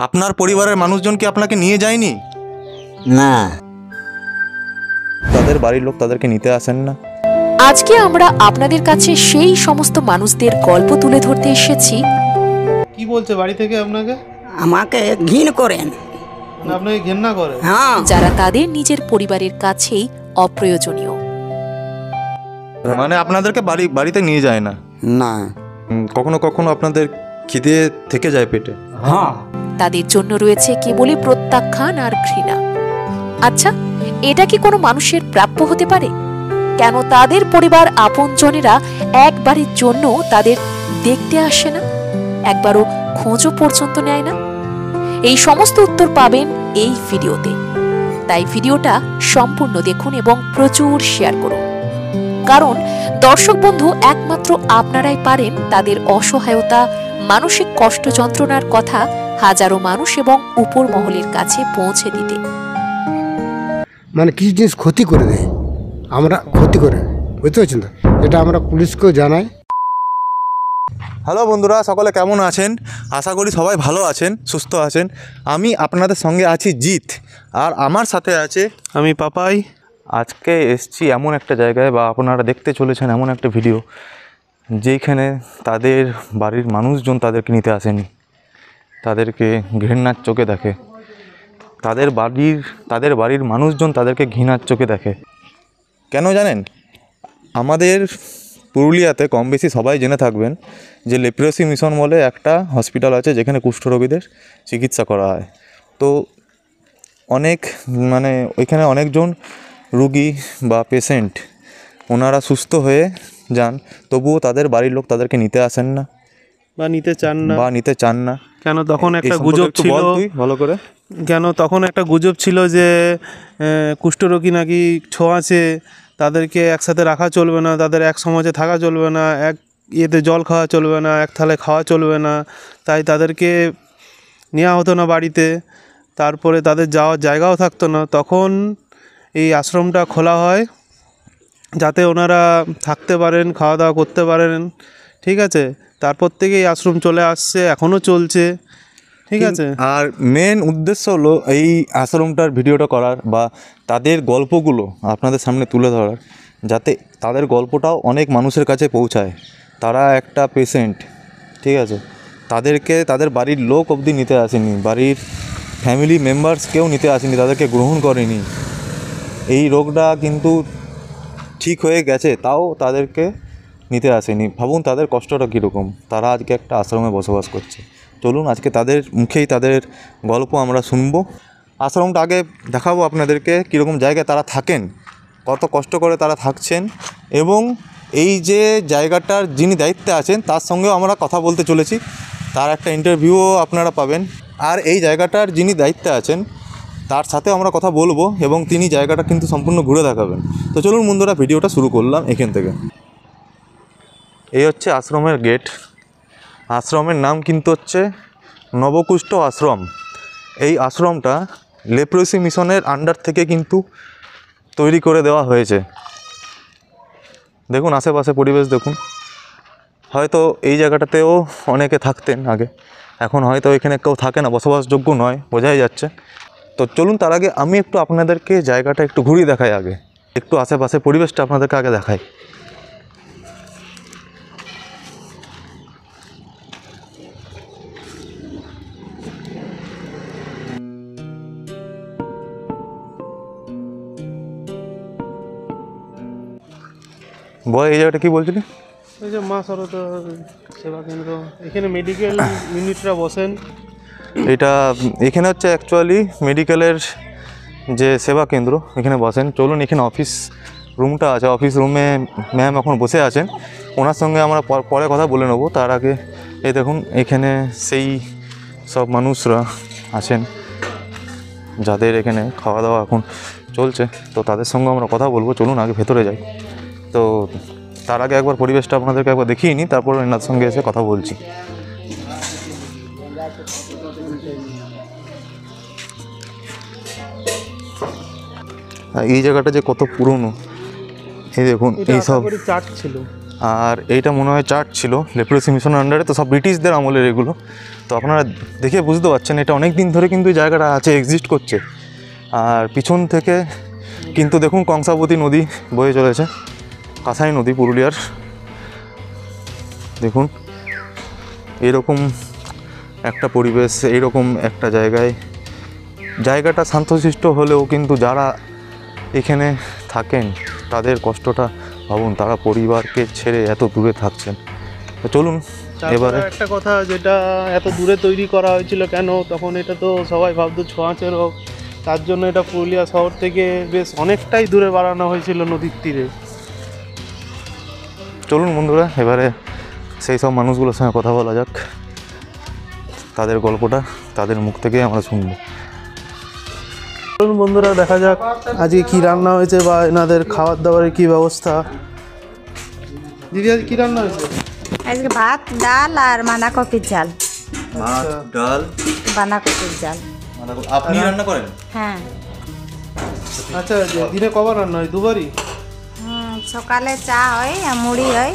আপনার পরিবারের মানুষজন কি আপনাকে নিয়ে যায়নি? না, তাদের বাড়ির লোক তাদেরকে নিতে আসেন না? আজকে আমরা আপনাদের কাছে সেই সমস্ত মানুষদের গল্প তুলে ধরতে এসেছি। কি বলছে বাড়ি থেকে আপনাকে? আমাকে ঘৃণ করেন। না, আপনাকে ঘেন্না করে? হ্যাঁ, যারা তাদের নিজের পরিবারের কাছেই অপ্রয়োজনীয়। মানে আপনাদেরকে বাড়িতে নিয়ে যায় না? না, কখনো কখনো আপনাদের খিদে থেকে যায় পেটে? হ্যাঁ, তাদের জন্য রয়েছে কেবলই প্রত্যাখ্যান আর ঘৃণা। আচ্ছা, এটা কি কোনো মানুষের প্রাপ্য হতে পারে? কেন তাদের পরিবার আপনজনেরা একবারের জন্য তাদের দেখতে আসে না, একবারও খোঁজও পর্যন্ত নেয় না? এই সমস্ত উত্তর পাবেন এই ভিডিওতে, তাই ভিডিওটা সম্পূর্ণ দেখুন এবং প্রচুর শেয়ার করুন। কারণ দর্শক বন্ধু, একমাত্র আপনারাই পারেন তাদের অসহায়তা, মানসিক কষ্ট যন্ত্রণার কথা হাজারো মানুষ এবং উপর মহলের কাছে পৌঁছে দিতে। মানে কিছু জিনিস ক্ষতি করে দেয়, আমরা ক্ষতি করে, বুঝতে পারছেন তো? এটা আমরা পুলিশকেও জানাই। হ্যালো বন্ধুরা, সকলে কেমন আছেন? আশা করি সবাই ভালো আছেন, সুস্থ আছেন। আমি আপনাদের সঙ্গে আছি জিৎ, আর আমার সাথে আছে আমি পাপাই। আজকে এসছি এমন একটা জায়গায়, বা আপনারা দেখতে চলেছেন এমন একটা ভিডিও, যেইখানে তাদের বাড়ির মানুষজন তাদেরকে নিতে আসেনি, তাদেরকে ঘৃণার চোখে দেখে। তাদের বাড়ির মানুষজন তাদেরকে ঘৃণার চোখে দেখে। কেন জানেন? আমাদের পুরুলিয়াতে কম বেশি সবাই জেনে থাকবেন যে লেপ্রোসি মিশন বলে একটা হসপিটাল আছে, যেখানে কুষ্ঠরোগীদের চিকিৎসা করা হয়। তো ওইখানে অনেকজন রুগী বা পেশেন্ট ওনারা সুস্থ হয়ে যান, তবুও তাদের বাড়ির লোক তাদেরকে নিতে আসেন না বা নিতে চান না। কেন? তখন একটা গুজব ছিল, ভালো করে। কেন তখন একটা গুজব ছিল যে কুষ্ঠরোগী নাকি ছোঁয়াচে, তাদেরকে একসাথে রাখা চলবে না, তাদের এক সমাজে থাকা চলবে না, এক ইয়েতে জল খাওয়া চলবে না, এক থালে খাওয়া চলবে না, তাই তাদেরকে নেওয়া হতো না বাড়িতে। তারপরে তাদের যাওয়ার জায়গাও থাকতো না। তখন এই আশ্রমটা খোলা হয় যাতে ওনারা থাকতে পারেন, খাওয়া দাওয়া করতে পারেন, ঠিক আছে? তারপর থেকে এই আশ্রম চলে আসছে, এখনও চলছে, ঠিক আছে? আর মেন উদ্দেশ্য হলো এই আশ্রমটার ভিডিওটা করার, বা তাদের গল্পগুলো আপনাদের সামনে তুলে ধরার, যাতে তাদের গল্পটাও অনেক মানুষের কাছে পৌঁছায়। তারা একটা পেশেন্ট, ঠিক আছে? তাদেরকে তাদের বাড়ির লোক অবধি নিতে আসেনি, বাড়ির ফ্যামিলি মেম্বার্স কেউ নিতে আসেনি, তাদেরকে গ্রহণ করেনি। এই রোগটা কিন্তু ঠিক হয়ে গেছে, তাও তাদেরকে নিতে আসেনি। ভাবুন তাদের কষ্টটা কীরকম। তারা আজকে একটা আশ্রমে বসবাস করছে। চলুন আজকে তাদের মুখেই তাদের গল্প আমরা শুনবো। আশ্রমটা আগে দেখাবো আপনাদেরকে, কীরকম জায়গায় তারা থাকেন, কত কষ্ট করে তারা থাকছেন, এবং এই যে জায়গাটার যিনি দায়িত্বে আছেন তার সঙ্গেও আমরা কথা বলতে চলেছি। তার একটা ইন্টারভিউও আপনারা পাবেন। আর এই জায়গাটার যিনি দায়িত্বে আছেন তার সাথে আমরা কথা বলবো, এবং তিনি জায়গাটা কিন্তু সম্পূর্ণ ঘুরে দেখাবেন। তো চলুন বন্ধুরা, ভিডিওটা শুরু করলাম এখান থেকে। এই হচ্ছে আশ্রমের গেট। আশ্রমের নাম কিন্তু হচ্ছে নবকুষ্ঠ আশ্রম। এই আশ্রমটা লেপ্রোসি মিশনের আন্ডার থেকে কিন্তু তৈরি করে দেওয়া হয়েছে। দেখুন আশেপাশে পরিবেশ দেখুন। হয়তো এই জায়গাটাতেও অনেকে থাকতেন আগে, এখন হয়তো এখানে কেউ থাকে না, বসবাসযোগ্য নয়, বোঝাই যাচ্ছে। তো চলুন তার আগে আমি একটু আপনাদেরকে জায়গাটা একটু ঘুরিয়ে দেখাই, আগে একটু আশেপাশে পরিবেশটা আপনাদেরকে আগে দেখাই। বল, এই জায়গাটা কি বলছিলি? এই যে মা শরৎ সেবা কেন্দ্র, এখানে মেডিকেল ইউনিটরা বসেন। এখানে হচ্ছে অ্যাকচুয়ালি মেডিকেলের যে সেবা কেন্দ্র, এখানে বসেন। চলুন, এখানে অফিস রুমটা আছে, অফিস রুমে ম্যাম এখন বসে আছেন, ওনার সঙ্গে আমরা পরে কথা বলে নেব। তার আগে এই দেখুন এখানে সেই সব মানুষরা আছেন যাদের এখানে খাওয়া দাওয়া এখন চলছে, তো তাদের সঙ্গে আমরা কথা বলবো। চলুন আগে ভেতরে যাই। তো তার আগে একবার পরিবেশটা আপনাদেরকে একবার দেখিয়ে নিই, তারপর এনার সঙ্গে এসে কথা বলছি। এই জায়গাটা যে কত পুরনো, এই দেখুন, এই সব চার্চ ছিল। আর এইটা মনে হয় চার্চ ছিল লেপ্রোসি মিশনের আন্ডারে, তো সব ব্রিটিশদের আমলের এগুলো। তো আপনারা দেখে বুঝতে পারছেন এটা অনেক দিন ধরে কিন্তু এই জায়গাটা আছে, এক্সিস্ট করছে। আর পিছন থেকে কিন্তু দেখুন কংসাবতী নদী বয়ে চলেছে, কাঁসাই নদী পুরুলিয়ার। দেখুন এরকম একটা পরিবেশ, এইরকম একটা জায়গাটা শান্তশিষ্ট হলেও কিন্তু যারা এখানে থাকেন তাদের কষ্টটা ভাবুন, তারা পরিবারকে ছেড়ে এত দূরে থাকছেন। তো চলুন এবারে একটা কথা, যেটা এত দূরে তৈরি করা হয়েছিল কেন, তখন এটা তো সবাই ভাবতো ছোঁয়াচে রোগ, তার জন্য এটা পুরুলিয়া শহর থেকে বেশ অনেকটাই দূরে বাড়ানো হয়েছিল নদীর তীরে। চলুন বন্ধুরা এবারে সেই সব মানুষগুলোর সঙ্গে কথা বলা যাক, তাদের গল্পটা তাদের মুখ থেকে আমরা শুনবো। চলুন বন্ধুরা দেখা যাক আজকে কি রান্না হয়েছে বা এনাদের খাবার দাবারের কি ব্যবস্থা। দিদি আজ কি রান্না হয়েছে? আজকে ভাত, ডাল আর বাঁধাকপির ঝাল। ভাত, ডাল, বাঁধাকপির ঝাল। আপনি রান্না করেন? হ্যাঁ। আচ্ছা, দিনে কবার রান্না হয়? দুবারই? সকালে চা হয় আর মুড়ি হয়,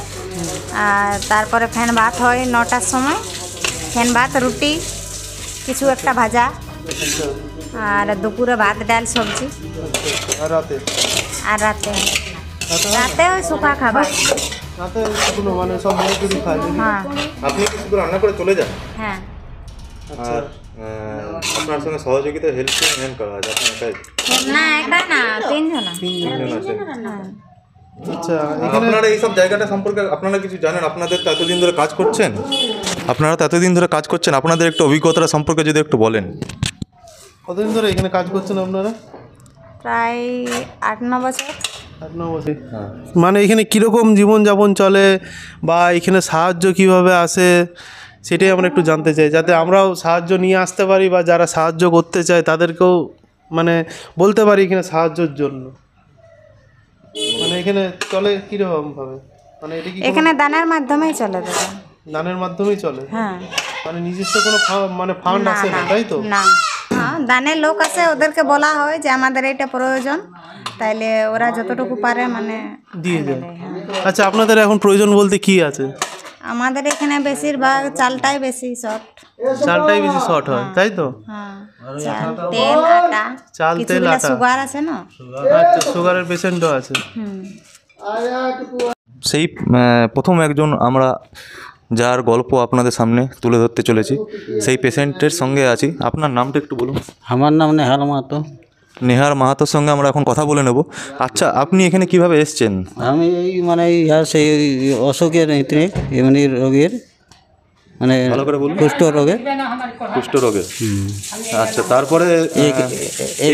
আর তারপরে ফেন ভাত হয় 9টার সময়। ফেন ভাত, রুটি, কিছু একটা ভাজা, আর দুপুরে ভাত, ডাল, সবজি। আর রাতে? আর রাতে ওই শুকা খাবার। রাতে কোনো মানে সব মিলে খায়? হ্যাঁ আপনি কি শুধু রান্না করে চলে যান? হ্যাঁ। আর আপনার সঙ্গে সহযোগিতা হেল্প করা আছে আপনার একাই? না, একটা না, তিনজন আছেন। হ্যাঁ। আচ্ছা, আপনারা এইসব জায়গাটা সম্পর্কে আপনারা কিছু জানেন? আপনাদের তো এতদিন ধরে কাজ করছেন, আপনাদের একটু অভিজ্ঞতা সম্পর্কে যদি একটু বলেন। কতদিন ধরে এখানে কাজ করছেন আপনারা? প্রায় 8-9 বছর। 8-9 বছর। মানে এখানে কীরকম জীবনযাপন চলে বা এখানে সাহায্য কিভাবে আসে সেটাই আমরা একটু জানতে চাই, যাতে আমরাও সাহায্য নিয়ে আসতে পারি বা যারা সাহায্য করতে চায় তাদেরকেও মানে বলতে পারি এখানে সাহায্যের জন্য। মানে এখানে চলে কীরকমভাবে? মানে এটা কি এখানে দানের মাধ্যমেই চলে দাদা। দানের মাধ্যমেই চলে? হ্যাঁ। মানে নিজস্ব কোনো মানে ফান্ড আসে না, তাই তো? না, হ্যাঁ, দানের লোক আছে, ওদেরকে বলা হয় যে আমাদের এটা প্রয়োজন, তাইলে ওরা যতটুকু পারে মানে দিয়ে দেয়। আচ্ছা, আপনাদের এখন প্রয়োজন বলতে কি আছে? আমাদের এখানে বেশিরভাগ চালটাই বেশি শর্ট। চালটাই বেশি শর্ট হয়, তাই তো? হ্যাঁ, চাল, তেল, আটা। চাল, তেল, আটা। সুগার আছে না? আচ্ছা, সুগারের পেশেন্টও আছে। সেই প্রথম একজন আমরা যার গল্প আপনাদের সামনে তুলে ধরতে চলেছি, সেই পেশেন্টের সঙ্গে আছি। আপনার নামটা একটু বলুন। আমার নাম নেহাল মাহাতো। নেহার মাহাতোর সঙ্গে আমরা এখন কথা বলে নেব। আচ্ছা, আপনি এখানে কিভাবে এসেছেন? আমি এই মানে সেই অসুখের এমনি রোগের মানে ভালো করে বলুন। কুষ্ঠ রোগে। আচ্ছা, তারপরে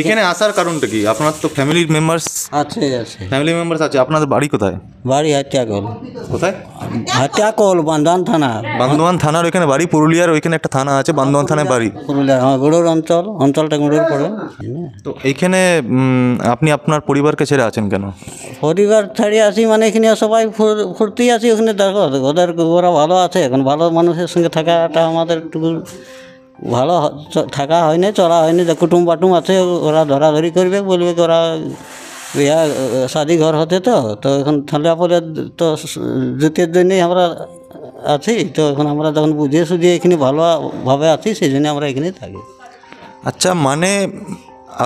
এখানে আসার কারণটা কি? আপনার তো ফ্যামিলি মেম্বার্স আছে। আছে। আপনাদের বাড়ি কোথায়? বাড়ি হাতিয়াকল। কোথায়? হাতিয়াকল, বান্দোয়ান থানা। বান্দোয়ান থানার ওইখানে বাড়ি? পুরুলিয়ার ওইখানে একটা থানা আছে, বান্দোয়ান থানায় বাড়ি? পুরুলিয়া, হ্যাঁ, গুড়ুর অঞ্চলটা গুড়ুর পড়ে। তো এইখানে আপনি আপনার পরিবারকে ছেড়ে আছেন কেন? পরিবার ছাড়িয়ে আসি মানে এখানে সবাই ফুর্তি আছি ওখানে। দেখো ওরা ভালো আছে, এখন ভালো মানুষের সঙ্গে থাকাটা আমাদের একটু ভালো থাকা হয়নি, চলা হয়নি। যে কুটুম বাটুম আছে ওরা ধরাধরি করবে, বলবে কি ওরা বিয়া শাদি ঘর হতে তো এখন থালে পরে তো জুতের জন্যই আমরা আছি। তো এখন আমরা যখন বুঝিয়ে সুঝিয়ে এখানে ভালোভাবে আছি, সেই জন্য আমরা এখানে থাকি। আচ্ছা, মানে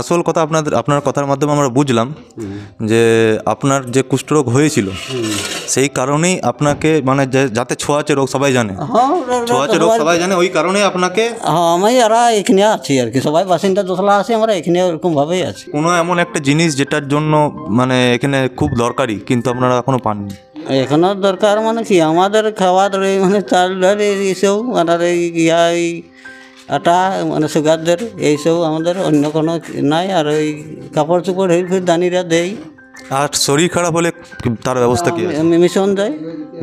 আসল কথা আপনার কথার মাধ্যমে আমরা বুঝলাম যে আপনার যে কুষ্ঠরোগ হয়েছিল সেই কারণেই আপনাকে মানে যাতে ছোঁয়াচে রোগ সবাই জানে, ছোঁয়াচে রোগ সবাই জানে, ওই কারণে আপনাকে। হ্যাঁ, আমি এরা এখানে আছি আর কি, সবাই বাসিন্দা দোসলা আছি, আমরা এখানে ওরকমভাবেই আছি। কোনো এমন একটা জিনিস যেটার জন্য মানে এখানে খুব দরকারি কিন্তু আপনারা এখনো পাননি? এখনও দরকার মানে কি আমাদের খাবার মানে চাল ডাল এইসব মানে এই আটা মানে সুগারদের এইসব আমাদের অন্য কোনো নাই। আর ওই কাপড় চোপড় ফির দানিরা দেই। আর শরীর খারাপ হলে তার ব্যবস্থা কি আছে? মিশন যায়।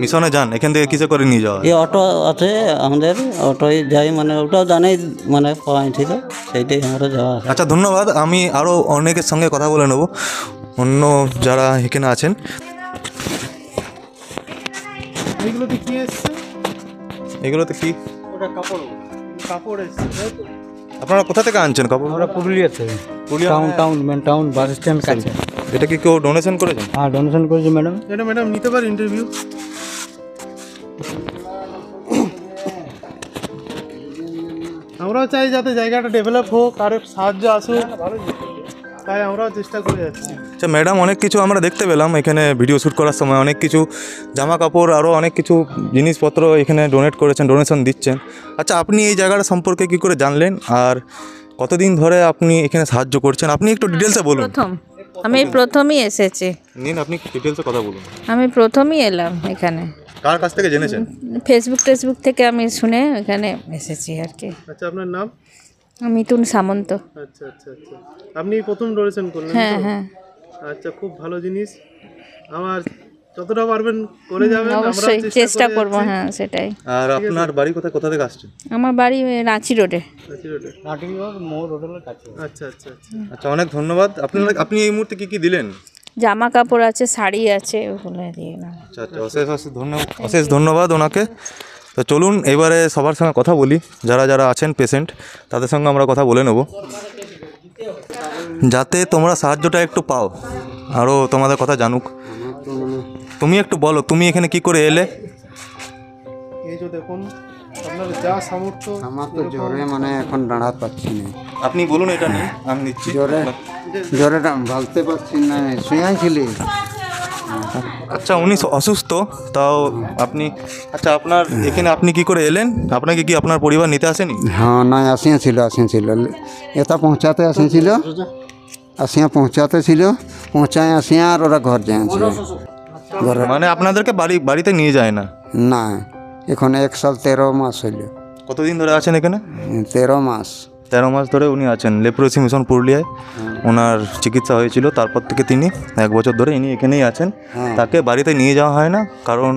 মিশনে যান? এখান থেকে কিসে করে নিয়ে যাওয়া? এই অটো আছে আমাদের, অটোয় যাই, মানে ওটাও জানেই মানে পাওয়াই ছিল, সেইটাই আমরা যাওয়া। আচ্ছা, ধন্যবাদ। আমি আরও অনেকের সঙ্গে কথা বলে নেব, অন্য যারা এখানে আছেন। এগুলোতে কি এসছে? এগুলোতে কি? ওটা কাপড় এসছে। আপনারা কোথা থেকে আনছেন কাপড়? আমরা পুরুলিয়া থেকে, মেন টাউন বাস স্ট্যান্ড কাছে। এটা কি কেউ ডোনেশন করেছেন? হ্যাঁ, ডোনেশন করেছি ম্যাডাম। ম্যাডাম নিতে পারি ইন্টারভিউ? আমরাও চাই যাতে জায়গাটা ডেভেলপ হোক, আর সাহায্য আসুক, তাই আমরাও চেষ্টা করে যাচ্ছি। আচ্ছা ম্যাডাম, অনেক কিছু আমরা দেখতে পেলাম এখানে ভিডিও শ্যুট করার সময়, অনেক কিছু জামা কাপড় আরও অনেক কিছু জিনিসপত্র এখানে ডোনেট করেছেন, ডোনেশন দিচ্ছেন। আচ্ছা আপনি এই জায়গাটা সম্পর্কে কী করে জানলেন, আর কতদিন ধরে আপনি এখানে সাহায্য করছেন, আপনি একটু ডিটেলসে বলুন। আমি প্রথমই এসেছি। নিন, আপনি ডিটেলসে কথা বলুন। আমি প্রথমই এলাম এখানে। কার কাছ থেকে জেনেছেন? ফেসবুক থেকে আমি শুনে এখানে এসেছি আর কি। আচ্ছা, আপনার নাম? মিতুন সামন্ত। আচ্ছা আচ্ছা আচ্ছা, আপনি প্রথম ডোনেশন করলেন? হ্যাঁ হ্যাঁ। আচ্ছা, খুব ভালো জিনিস। আমার যতটা পারবেন করে যাবেন, অবশ্যই চেষ্টা করব। হ্যাঁ সেটাই। আর আপনার বাড়ি কোথায়, কোথা থেকে আসছেন? আমার বাড়ি রাঁচি রোডে। আচ্ছা আচ্ছা আচ্ছা আচ্ছা, অনেক ধন্যবাদ। আপনি এই মুহূর্তে কি দিলেন? জামা কাপড় আছে, শাড়ি আছে, ওগুলো দিয়ে না। আচ্ছা আচ্ছা, অশেষ ধন্যবাদ ওনাকে। তো চলুন এবারে সবার সঙ্গে কথা বলি, যারা যারা আছেন পেশেন্ট তাদের সঙ্গে আমরা কথা বলে নেব, যাতে তোমরা সাহায্যটা একটু পাও, আরও তোমাদের কথা জানুক। তুমি একটু বলো, তুমি এখানে কি করে এলে? এই যে দেখুন, আপনার যা সামর্থ্য। আমার তো জ্বরে মানে এখন দাঁড়াতে পারছি না। আপনি বলুন, এটা নিয়ে আমি নিচ্ছি। জ্বরে ভালতে পারছি না, শুয়েছিলি। আচ্ছা, উনি অসুস্থ, তাও আপনি, আচ্ছা আপনার এখানে আপনি কি করে এলেন? আপনাকে কি আপনার পরিবার নিতে আসেনি? হ্যাঁ, না আসিয়াছিল এটা পৌঁছাতে আসিছিল, পৌঁছাতে ছিল, পৌঁছায় আসিয়া আর ওরা ঘর যাইছিল। মানে আপনাদেরকে বাড়িতে নিয়ে যায় না? না, এখন 1 সাল 13 মাস হইল। কতদিন ধরে আছেন এখানে? 13 মাস। 13 মাস ধরে উনি আছেন লেপ্রোসি মিশন পুরুলিয়ায়। ওনার চিকিৎসা হয়েছিল, তারপর থেকে তিনি 1 বছর ধরে ইনি এখানেই আছেন। তাকে বাড়িতে নিয়ে যাওয়া হয় না, কারণ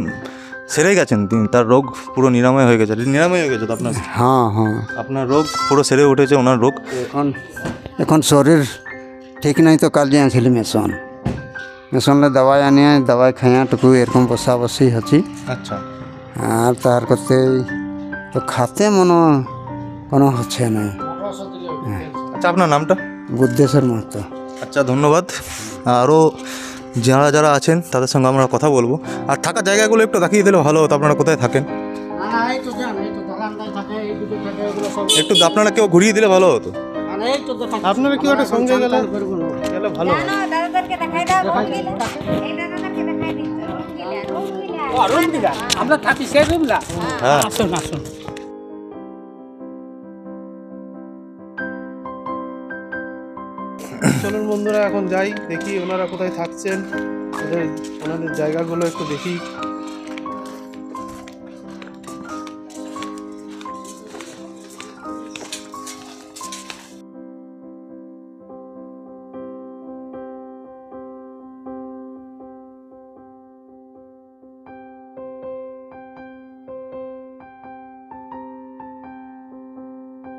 সেরে গেছেন তিনি, তার রোগ পুরো নিরাময় হয়ে গেছে। নিরাময় হয়ে গেছে তো আপনার? হ্যাঁ হ্যাঁ, আপনার রোগ পুরো সেরে উঠেছে, ওনার রোগ। এখন শরীর ঠিক নাই, তো কাল যাইছিল মেশনে দবাই আনিয়া, দবাই খাইয়া টুকু এরকম বসা বসি হচ্ছি। আচ্ছা, আর তার করতে তো খাতে কোনো হচ্ছে না। আচ্ছা আপনার নামটা? বুদ্ধেশ্বর মাহাতো। আচ্ছা ধন্যবাদ। আরও যারা যারা আছেন তাদের সঙ্গে আমরা কথা বলবো। আর থাকার জায়গাগুলো একটু দেখিয়ে দিলে ভালো হতো, আপনারা কোথায় থাকেন একটু আপনারা কেউ ঘুরিয়ে দিলে ভালো হতো। আপনারা কেউ একটা সঙ্গে গেলে ভালো হয়। আমরা থাকি সেই রুমলা। হ্যাঁ, আসুন আসুন। চলুন বন্ধুরা, এখন যাই, দেখি ওনারা কোথায় থাকছেন, ওনাদের জায়গাগুলো একটু দেখি।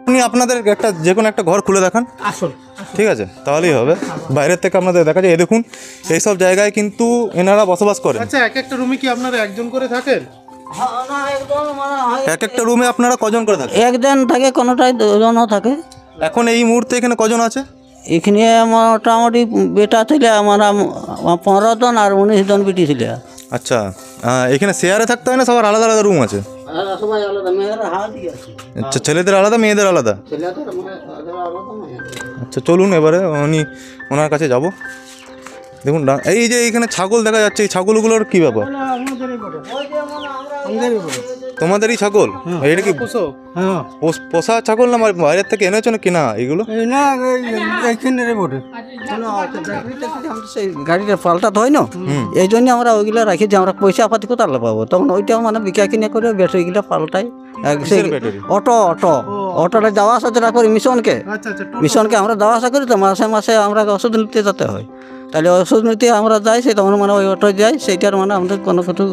আপনি আপনাদের একটা যে কোনো একটা ঘর খুলে দেখান। আসুন, ঠিক আছে, তাহলেই হবে। বাইরের থেকে আপনাদের দেখা যায়, এই দেখুন এইসব জায়গায় কিন্তু এনারা বসবাস করেন। আচ্ছা, এক একটা রুমে কি আপনারা একজন করে থাকেন? এক একটা রুমে আপনারা কজন করে থাকেন? একজন থাকে, কোনোটাই দুজনও থাকে। এখন এই মুহূর্তে এখানে কজন আছে? এখানে মোটামুটি বেটা ছিল আমার 15 জন, আর 19 জন বেটি ছিল। আচ্ছা, এখানে শেয়ারে থাকতে হয় না, সবার আলাদা আলাদা রুম আছে? সবাই আলাদা, মেয়েরা হাতই আছে। আচ্ছা, ছেলেদের আলাদা, মেয়েদের আলাদা? আচ্ছা চলুন এবারে ওনার কাছে যাব। দেখুন এই যে এইখানে ছাগল দেখা যাচ্ছে, এই ছাগলগুলোর কি ব্যাপার? তোমাদেরই ছাগল? এটা কি পোষা ছাগল না বাইরের থেকে এনেছো না কিনা এগুলো? গাড়িটা পাল্টাতে হয় না, এই জন্য আমরা ওইগুলো রাখি যে আমরা পয়সা পাতি কোথাও পাবো, তখন ওইটাও মানে বিকা কিনে করে ব্যাটারিগুলো পাল্টাই। অটোটা যাওয়া আসা যেটা করি মিশনকে আমরা যাওয়া আসা করি, তো মাসে মাসে আমরা ওষুধ নিতে যেতে হয়। তাহলে ওষুধ নিতে আমরা যাই, সেটা মানে ওই অটো যাই, সেইটার মানে আমাদের কোনো কিছু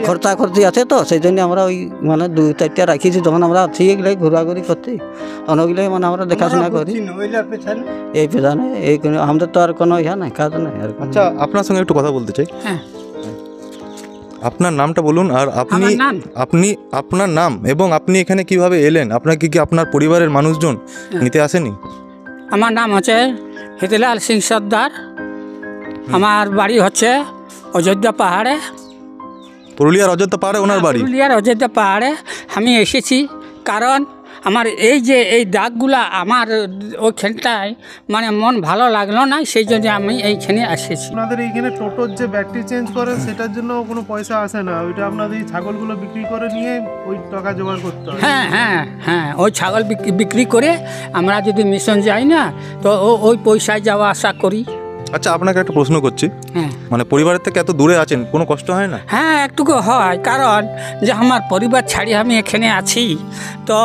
খরচি আছে, তো সেই জন্য আমরা ওই মানে 2-4টা রাখিছি। যখন আমরা আছি এগুলাই ঘোরাঘুরি করতে, তখন ওইগুলাই মানে আমরা দেখাশোনা করি। এই পেছনে এই আমাদের তো আর কোনো ইয়া নাই, কাজ নাই। আচ্ছা, আপনার সঙ্গে একটু কথা বলতে চাই। হ্যাঁ, আপনার নামটা বলুন, আর আপনার নাম এবং আপনি এখানে কিভাবে এলেন? আপনাকে কি আপনার পরিবারের মানুষজন নিতে আসেনি? আমার নাম হচ্ছে হিতিলাল সিং সর্দার। আমার বাড়ি হচ্ছে অযোধ্যা পাহাড়ে, পুরুলিয়ার অযোধ্যা পাহাড়ে ওনার বাড়ি? পুরুলিয়ার অযোধ্যা পাহাড়ে। আমি এসেছি কারণ আমার এই যে এই দাগগুলা আমার ওইখানটায় মানে মন ভালো লাগলো না, সেই জন্য আমি এইখানে এসেছি। আপনাদের এইখানে টোটোর যে ব্যাটারি চেঞ্জ করেন সেটার জন্য কোনো পয়সা আসে না, ওইটা আপনাদের এই ছাগলগুলো বিক্রি করে নিয়ে ওই টাকা জোগাড় করতে হয়। হ্যাঁ হ্যাঁ হ্যাঁ, ওই ছাগল বিক্রি করে আমরা যদি মিশন যাই না তো ওই পয়সায় যাওয়া আসা করি। আচ্ছা, আপনাকে একটা প্রশ্ন করছি, হ্যাঁ মানে পরিবারের থেকে এত দূরে আছেন, কোনো কষ্ট হয় না? হ্যাঁ একটুকু হয়, কারণ যে আমার পরিবার ছাড়ি আমি এখানে আছি, তো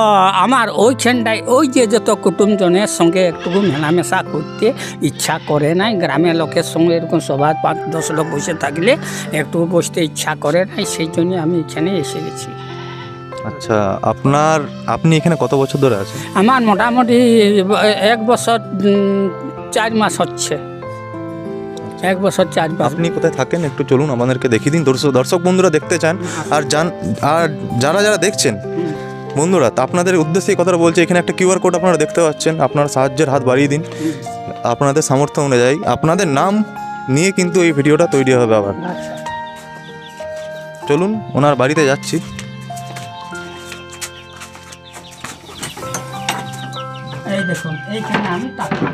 আমার ওইখানটায় ওই যে যত কুটুমজনের সঙ্গে একটুকু মেলামেশা করতে ইচ্ছা করে নাই। গ্রামের লোকের সঙ্গে এরকম সবার 5-10 লোক বসে থাকলে একটু বসতে ইচ্ছা করে নাই, সেই জন্য আমি এখানে এসে গেছি। আচ্ছা, আপনি এখানে কত বছর ধরে আছেন? আমার মোটামুটি 1 বছর 4 মাস হচ্ছে। 1 বছর 4 মাস। আপনি কোথায় থাকেন একটু চলুন আমাদেরকে দেখিয়ে দিন, দর্শক বন্ধুরা দেখতে চান। আর যারা দেখছেন বন্ধুরা, তা আপনাদের উদ্দেশ্যে এই কথাটা বলছে, এখানে একটা কিউআর কোড আপনারা দেখতে পাচ্ছেন, আপনার সাহায্যের হাত বাড়িয়ে দিন আপনাদের সামর্থ্য অনুযায়ী। আপনাদের নাম নিয়ে কিন্তু এই ভিডিওটা তৈরি হবে আবার। চলুন ওনার বাড়িতে যাচ্ছি। এই দেখুন এইখানে আমি থাকি।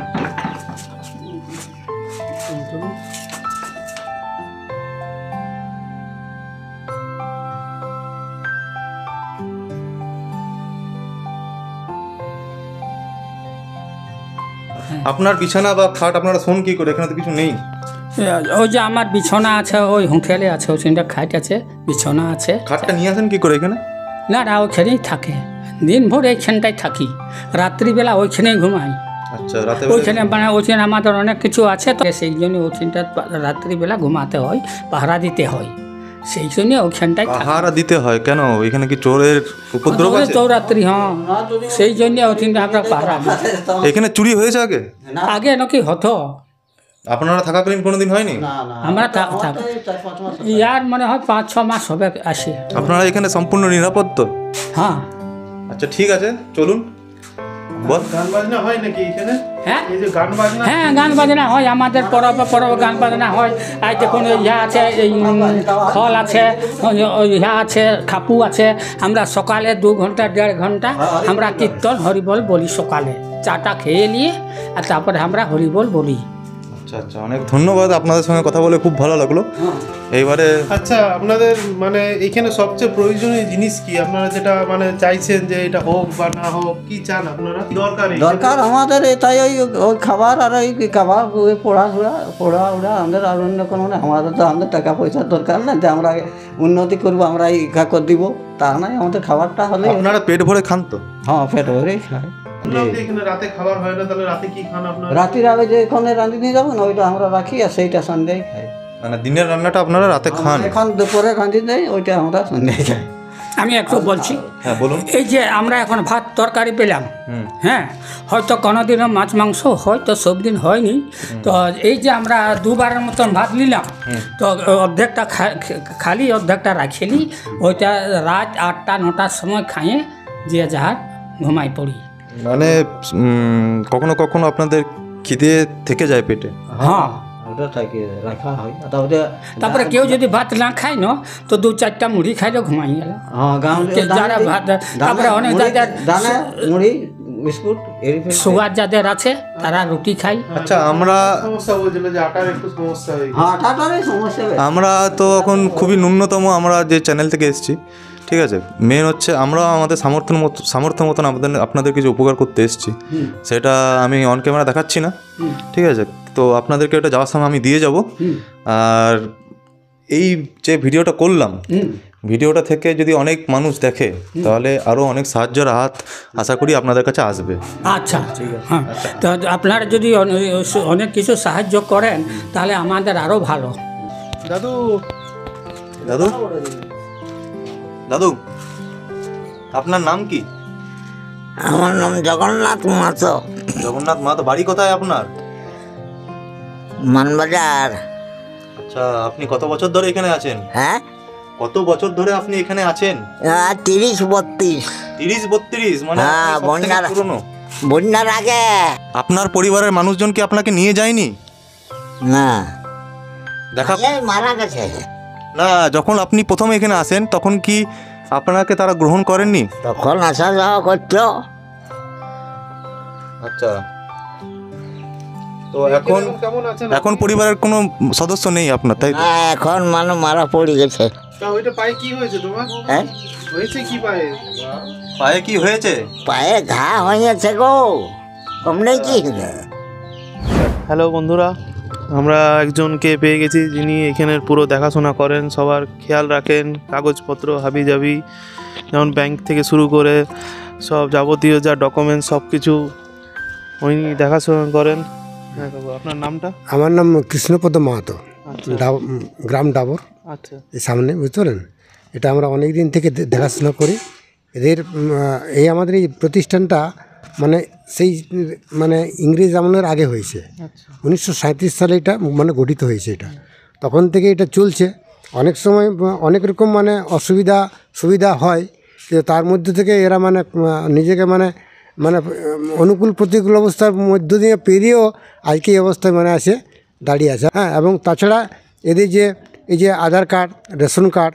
আপনার বিছানা বা খাট আপনারা শোন কি করে? এখানে তো কিছু নেই। ওই যে আমার বিছানা আছে, ওই হোটেলে আছে, ওইখানটা খাট আছে, বিছানা আছে। খাটটা নিয়ে আসেন কি করে এখানে? না না, ওইখানেই থাকে, দিনভর এইখানটাই থাকি, রাত্রিবেলা ওইখানেই ঘুমাই। আচ্ছা, রাতে ওইখানে মানে ওইখানে আমাদের অনেক কিছু আছে, তো সেই জন্য ওইখানটা রাত্রিবেলা ঘুমাতে হয়, পাহারা দিতে হয়, সেই জন্য ওইখানটাই পাহারা দিতে হয় কেন? এখানে কি চোরের উপদ্রব আছে? চৌরাত্রি, হ্যাঁ, সেই জন্য ওইখানটা আমরা পাহারা দিই। এখানে চুরি হয়েছে আগে? আগে নাকি হতো, আপনারা থাকাকালীন কোনোদিন হয়নি? আমরা ইয়ার মনে হয় 5-6 মাস হবে আসি। আপনারা এখানে সম্পূর্ণ নিরাপদ তো? হ্যাঁ। আচ্ছা ঠিক আছে, চলুন। গান বাজনা হয় নাকি এখানে? হ্যাঁ, এই যে গান বাজনা, হ্যাঁ গান বাজনা হয়, আমাদের পরবে গান বাজনা হয়। আর দেখুন ইয়া আছে, এই খল আছে, ইয়া আছে, খাপু আছে। আমরা সকালে 2 ঘন্টা 1.5 ঘন্টা আমরা কীর্তন হরিবল বলি, সকালে চাটা খেয়ে নিয়ে, আর তারপরে আমরা হরিবল বলি। আচ্ছা আচ্ছা, অনেক ধন্যবাদ, আপনাদের সঙ্গে কথা বলে খুব ভালো লাগলো। এইবারে আচ্ছা, আপনাদের মানে এখানে সবচেয়ে প্রয়োজনীয় জিনিস কি? আপনারা যেটা মানে চাইছেন যে এটা হোক বা না হোক, কি চান আপনারা? দরকার আমাদের এটাই, ওই খাবার আর ওই খাবার, ওই পড়া আমাদের আর অন্য কোনো না। আমাদের টাকা পয়সার দরকার না যে আমরা উন্নতি করবো, আমরা এই করে দিব, তা নাই। আমাদের খাবারটা হলে আপনারা পেট ভরে খান তো? হ্যাঁ, পেট ভরেই খাই। এখানে রাতে খাবার হয় না, তাহলে রাতে কি খান আপনারা? রাতের আগে যে এখানে রাঁধি নিয়ে যাবো না, ওইটা আমরা রাখি, আর সেইটা সন্ধ্যায় খাই। মানে দিনের রান্নাটা আপনারা রাতে খান? এখন দুপুরে রাঁধি দেয়, ওইটা আমরা সন্ধ্যায় খাই। আমি একটু বলছি। হ্যাঁ বলুন। এই যে আমরা এখন ভাত তরকারি পেলাম, হ্যাঁ, হয়তো কোনোদিনও মাছ মাংস হয়তো সব দিন হয়নি, তো এই যে আমরা 2 বারের মতন ভাত নিলাম, তো অর্ধেকটা খালি, অর্ধেকটা রাখিলি, ওইটা রাত 8টা-9টার সময় খাইয়ে যে যাহার ঘুমাই পড়ি। মানে কখনো কখনো আপনাদের খিদে থেকে যায় পেটে? হ্যাঁ, ওটা থাকে রাখা হয়। তারপরে কেউ যদি ভাত না খায় না, তো 2-4টা মুড়ি খাইলে ঘুমাই গেল। হ্যাঁ, যারা ভাত, তারপরে অনেক দানা মুড়ি বিস্কুট সুগার যাদের আছে তারা রুটি খাই। আচ্ছা, আমরা সমস্যা বলছিল যে আটার একটু সমস্যা হয়ে গেছে। হ্যাঁ, আটাটারই সমস্যা। আমরা তো এখন খুবই ন্যূনতম, আমরা যে চ্যানেল থেকে এসেছি, ঠিক আছে, মেন হচ্ছে আমরা আমাদের সামর্থ্য মতন আপনাদের কিছু উপকার করতে এসেছি, সেটা আমি অন ক্যামেরা দেখাচ্ছি না, ঠিক আছে? তো আপনাদেরকে ওটা যাওয়ার সময় আমি দিয়ে যাব। আর এই যে ভিডিওটা করলাম, ভিডিওটা থেকে যদি অনেক মানুষ দেখে, তাহলে আরও অনেক সাহায্যের হাত আশা করি আপনাদের কাছে আসবে। আচ্ছা, হ্যাঁ, তো আপনারা যদি অনেক কিছু সাহায্য করেন তাহলে আমাদের আরও ভালো। দাদু দাদু দাদু আপনার নাম কি? আমার নাম জগন্নাথ মাহাতো। জগন্নাথ মাহাতো, বাড়ি কোথায় আপনার? মানবাজার। আচ্ছা, আপনি কত বছর ধরে এখানে আছেন? হ্যাঁ, কত বছর ধরে আপনি এখানে আছেন? 30-32। 30-32 মানে হ্যাঁ, বন্যার আগে। আপনার পরিবারের মানুষজন কি আপনাকে নিয়ে যায়নি? না, দেখা মারা গেছে। না, যখন আপনি প্রথমে এখানে আসেন তখন কি আপনাকে তারা গ্রহণ করেননি? তখন আসা যাওয়া করতো, আচ্ছা, তো এখন কেমন আছেন? এখন পরিবারের কোনো সদস্য নেই আপনার, তাই তো? না এখন মানে মারা পড়ে গেছে। তা ওইটা পায়ে কি হয়েছে তোমার? হ্যাঁ হয়েছে কি পায়ে? পায়ে কি হয়েছে? পায়ে ঘা হয়েছে গো, কম নেই কি? হ্যালো বন্ধুরা, আমরা একজনকে পেয়ে গেছি যিনি এখানের পুরো দেখাশোনা করেন, সবার খেয়াল রাখেন, কাগজপত্র হাবিজাবি যেমন ব্যাংক থেকে শুরু করে সব যাবতীয় যা ডকুমেন্টস সব কিছু উনি দেখাশোনা করেন। হ্যাঁ কাকু, আপনার নামটা? আমার নাম কৃষ্ণপদ মাহাতো, গ্রাম ডাবর, আচ্ছা এই সামনে, বুঝতে পারলেন? এটা আমরা অনেক দিন থেকে দেখাশোনা করি এদের। এই আমাদের এই প্রতিষ্ঠানটা মানে সেই মানে ইংরেজ আমলের আগে হয়েছে, 1937 সালে এটা মানে গঠিত হয়েছে। এটা তখন থেকে এটা চলছে। অনেক সময় অনেক রকম মানে অসুবিধা সুবিধা হয়, কিন্তু তার মধ্যে থেকে এরা মানে নিজেকে মানে মানে অনুকূল প্রতিকূল অবস্থার মধ্য দিয়ে পেরিয়েও আজকে এই অবস্থায় মানে আছে, দাঁড়িয়ে আছে। হ্যাঁ, এবং তাছাড়া এদের যে এই যে আধার কার্ড, রেশন কার্ড,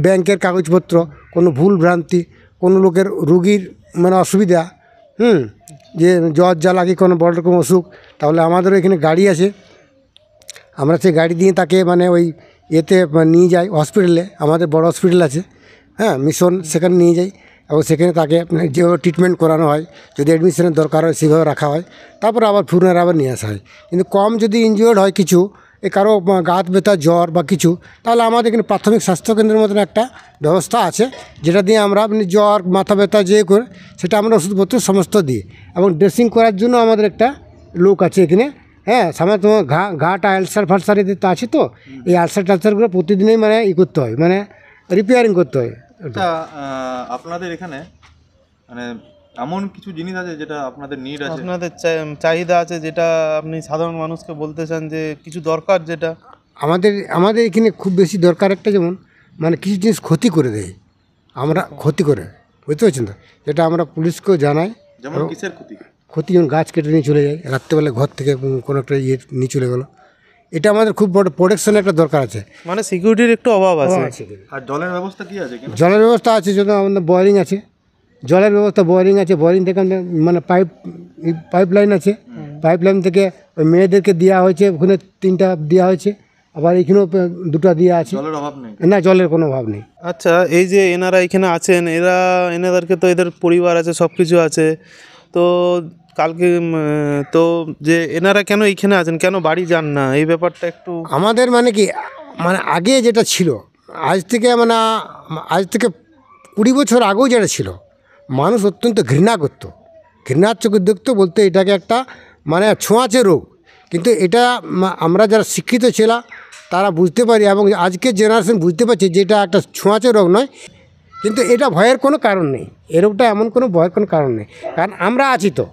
ব্যাংকের কাগজপত্র, কোনো ভুল ভ্রান্তি, কোনো লোকের রুগীর মানে অসুবিধা, যে জ্বর জ্বালা কি কোনো বড় রকম অসুখ, তাহলে আমাদেরও এখানে গাড়ি আছে। আমরা সেই গাড়ি দিয়ে তাকে মানে ওই এতে নিয়ে যাই হসপিটালে, আমাদের বড় হসপিটাল আছে, হ্যাঁ মিশন, সেখানে নিয়ে যাই এবং সেখানে তাকে যে ট্রিটমেন্ট করানো হয়। যদি অ্যাডমিশনের দরকার হয় সেভাবে রাখা হয়, তারপরে আবার পুনরায় আবার নিয়ে আসা হয়। কিন্তু কম যদি ইনজিওর্ড হয় কিছু, কারো গাঁত ব্যথা, জ্বর বা কিছু, তাহলে আমাদের এখানে প্রাথমিক স্বাস্থ্যকেন্দ্রের মতন একটা ব্যবস্থা আছে, যেটা দিয়ে আমরা জ্বর মাথা ব্যথা যে করে সেটা আমরা ওষুধপত্র সমস্ত দিই। এবং ড্রেসিং করার জন্য আমাদের একটা লোক আছে এখানে। হ্যাঁ, সামনে তোমার ঘাটা আলসার ফালসার এদের তো আছে, তো এই আলসার টালসারগুলো প্রতিদিনই মানে করতে হয়, মানে রিপেয়ারিং করতে হয়। আচ্ছা, আপনাদের এখানে মানে এমন কিছু জিনিস আছে যেটা আপনাদের নিড আছে, আপনাদের চাহিদা আছে, যেটা আপনি সাধারণ মানুষকে বলতে চান যে কিছু দরকার, যেটা আমাদের এখানে খুব বেশি দরকার একটা, যেমন মানে কিছু জিনিস ক্ষতি করে দেয়, আমরা ক্ষতি করে, বুঝতে পারছেন তো? যেটা আমরা পুলিশকেও জানাই। যেমন কিসের ক্ষতি? ক্ষতি যেমন গাছ কেটে নিয়ে চলে যায়, রাত্রেবেলা ঘর থেকে কোনো একটা নিয়ে চলে গেলো, এটা আমাদের খুব বড় প্রোটেকশনের একটা দরকার আছে, মানে সিকিউরিটির একটু অভাব আছে। আর জলের ব্যবস্থা কি আছে? জলের ব্যবস্থা আছে, যেন আমাদের বোয়ারিং আছে, জলের ব্যবস্থা বোয়ারিং আছে। বোয়ারিং থেকে মানে পাইপ লাইন আছে, পাইপ লাইন থেকে ওই মেয়েদেরকে দেওয়া হয়েছে, ওখানে 3টা দেওয়া হয়েছে, আবার এখানেও 2টা দেওয়া আছে। জলের অভাব নেই? না, জলের কোনো অভাব নেই। আচ্ছা, এই যে এনারা এখানে আছেন, এনাদেরকে তো এদের পরিবার আছে, সব কিছু আছে, তো কালকে তো যে এনারা কেন এইখানে আছেন, কেন বাড়ি যান না, এই ব্যাপারটা একটু আমাদের মানে কি, মানে আগে যেটা ছিল, আজ থেকে 20 বছর আগেও যেটা ছিল, মানুষ অত্যন্ত ঘৃণা করত, ঘৃণার চোখে দেখতো, বলতে এটাকে একটা মানে ছোঁয়াচে রোগ। কিন্তু এটা আমরা যারা শিক্ষিত ছিলাম তারা বুঝতে পারি, এবং আজকের জেনারেশন বুঝতে পারছে যে এটা একটা ছোঁয়াচে রোগ নয়। কিন্তু এটা ভয়ের কোনো কারণ নেই, এ রোগটা এমন কোনো ভয়ের কোনো কারণ নেই, কারণ আমরা আছি তো।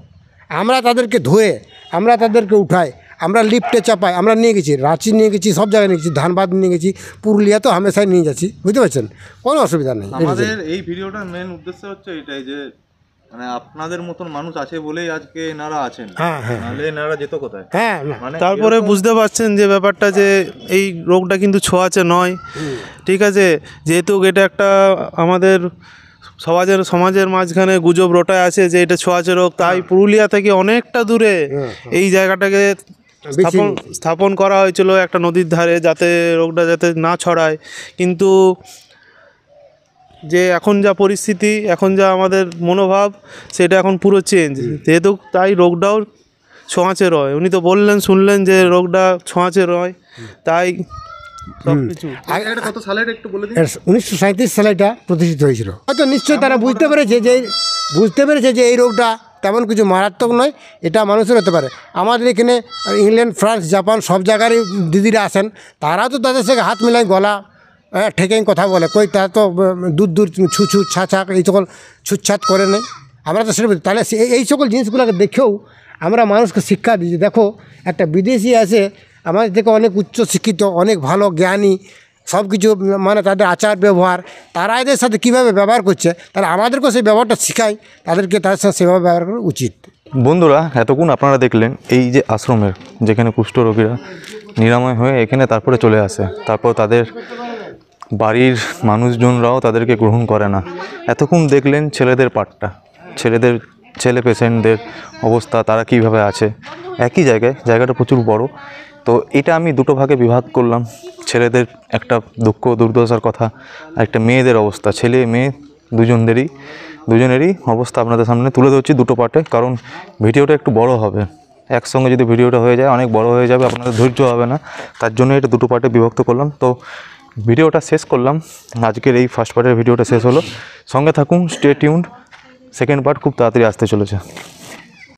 আমরা তাদেরকে ধুয়ে, আমরা তাদেরকে উঠাই, আমরা লিফটে চাপাই, আমরা নিয়ে গেছি, রাঁচি নিয়ে গেছি, সব জায়গায় নিয়ে গেছি, ধানবাদ নিয়ে গেছি, পুরুলিয়া তো হামেশাই নিয়ে যাচ্ছি, বুঝতে পারছেন? কোনো অসুবিধা নেই। আমাদের এই ভিডিওটার মেন উদ্দেশ্য হচ্ছে এটাই যে মানে আপনাদের মতন মানুষ আছে বলেই আজকে এনারা আছেন, নাহলে এনারা যেত কোথায়? হ্যাঁ, মানে তারপরে বুঝতে পারছেন যে ব্যাপারটা, যে এই রোগটা কিন্তু ছোঁয়াচে নয়, ঠিক আছে? যেহেতু এটা একটা আমাদের সমাজের মাঝখানে গুজব রটায় আছে যে এটা ছোঁয়াচে রোগ, তাই পুরুলিয়া থেকে অনেকটা দূরে এই জায়গাটাকে স্থাপন করা হয়েছিল একটা নদীর ধারে, যাতে রোগটা যাতে না ছড়ায়। কিন্তু যে এখন যা পরিস্থিতি, এখন যা আমাদের মনোভাব, সেটা এখন পুরো চেঞ্জ, যেহেতু তাই রোগটাও ছোঁয়াচে রয়। উনি তো শুনলেন যে রোগটা ছোঁয়াচে রয়, তাই সব কিছু। কত সালের একটু বলে দিন। 1937 সালে এটা প্রতিষ্ঠিত হয়েছিল। হয়তো নিশ্চয়ই তারা বুঝতে পেরেছে যে এই রোগটা তেমন কিছু মারাত্মক নয়, এটা মানুষের হতে পারে। আমাদের এখানে ইংল্যান্ড, ফ্রান্স, জাপান সব জায়গারই দিদিরা আসেন, তারাও তো তাদের সঙ্গে হাত মিলাই গলা ঠেকেই কথা বলে, কই তারা তো দূর ছুছু ছাছা এই সকল ছুটছাট করে নেই। আমরা তো সেটা, তাহলে এই সকল জিনিসগুলোকে দেখেও আমরা মানুষকে শিক্ষা দিচ্ছি। দেখো, একটা বিদেশি আছে আমাদের থেকে অনেক উচ্চ শিক্ষিত, অনেক ভালো জ্ঞানী, সব কিছু মানে তাদের আচার ব্যবহার, তারা এদের সাথে কীভাবে ব্যবহার করছে, তাহলে আমাদেরকেও সেই ব্যবহারটা শেখাই, তাদেরকে তাদের সাথে সেভাবে ব্যবহার করা উচিত। বন্ধুরা, এতক্ষণ আপনারা দেখলেন এই যে আশ্রমের, যেখানে কুষ্ঠরোগীরা নিরাময় হয়ে এখানে তারপরে চলে আসে, তারপর তাদের বাড়ির মানুষজনরাও তাদেরকে গ্রহণ করে না। এতক্ষণ দেখলেন ছেলেদের পাঠটা, ছেলেদের ছেলে পেশেন্টদের অবস্থা, তারা কীভাবে আছে একই জায়গায়, জায়গাটা প্রচুর বড়। তো এটা আমি দুটো ভাগে বিভাগ করলাম, ছেলেদের একটা দুঃখ দুর্দশার কথা আর একটা মেয়েদের অবস্থা। ছেলে মেয়ে দুজনেরই অবস্থা আপনাদের সামনে তুলে ধরছি দুটো পার্টে, কারণ ভিডিওটা একটু বড় হবে। একসঙ্গে যদি ভিডিওটা হয়ে যায় অনেক বড় হয়ে যাবে, আপনাদের ধৈর্য হবে না, তার জন্য এটা দুটো পার্টে বিভক্ত করলাম। তো ভিডিওটা শেষ করলাম, আজকের এই ফার্স্ট পার্টের ভিডিওটা শেষ হলো। সঙ্গে থাকুন, স্টে টিউনড, সেকেন্ড পার্ট খুব তাড়াতাড়ি আসতে চলেছে।